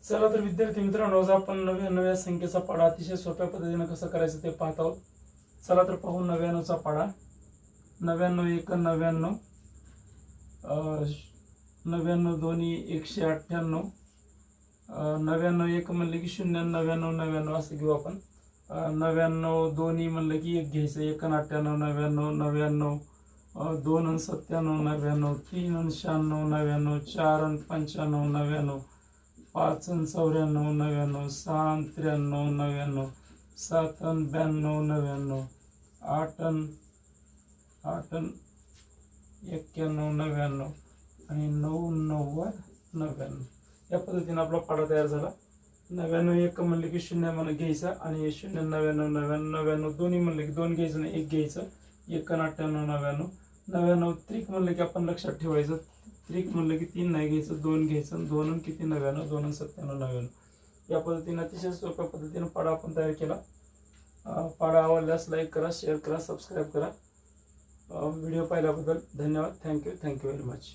चला तर विद्यार्थी मित्रांनो, आज आपण 99 या संख्येचा पाढा अतिशय सोप्या पद्धतीने कसं करायचं ते पाहत आहोत. चला तर पाहू 99 चा पाढा. 99 एक 99, 99 दोन्ही 198, 99 एक म्हणलं की 0, 99 99 असं घेऊ आपण. 99 दोन्ही म्हणलं की एक घ्यायचं, 1 98 99 99, 2 आणि 97 99, 3 आणि 96 99, 4 आणि 95 99, 5 आणि 94 99, 6 आणि 93 99, 7 आणि 92 99, 8 आणि 91 99 आणि 9 90 99. या पद्धतीने आपला पाढा तयार झाला. 99 एक म्हणले की 0 म्हणून घ्यायचा आणि 0 99 99 99 दोन्ही म्हणले की 2 घ्यायचं आणि 1 घ्यायचं, 1 98 99 99. त्रिक म्हणलं की आपण लक्षात ठेवायचं, त्रिक म्हणलं की 3 नाही घ्यायचं, 2 घ्यायचं, 2 आणि किती 99, 2 आणि 97 99. या पद्धतीने अतिशय सोप्या पद्धतीने पाढा आपण तयार केला. पाढा आवडल्यास लाईक करा, शेअर करा, सबस्क्राईब करा. व्हिडिओ पाहिल्याबद्दल धन्यवाद. Thank you very much.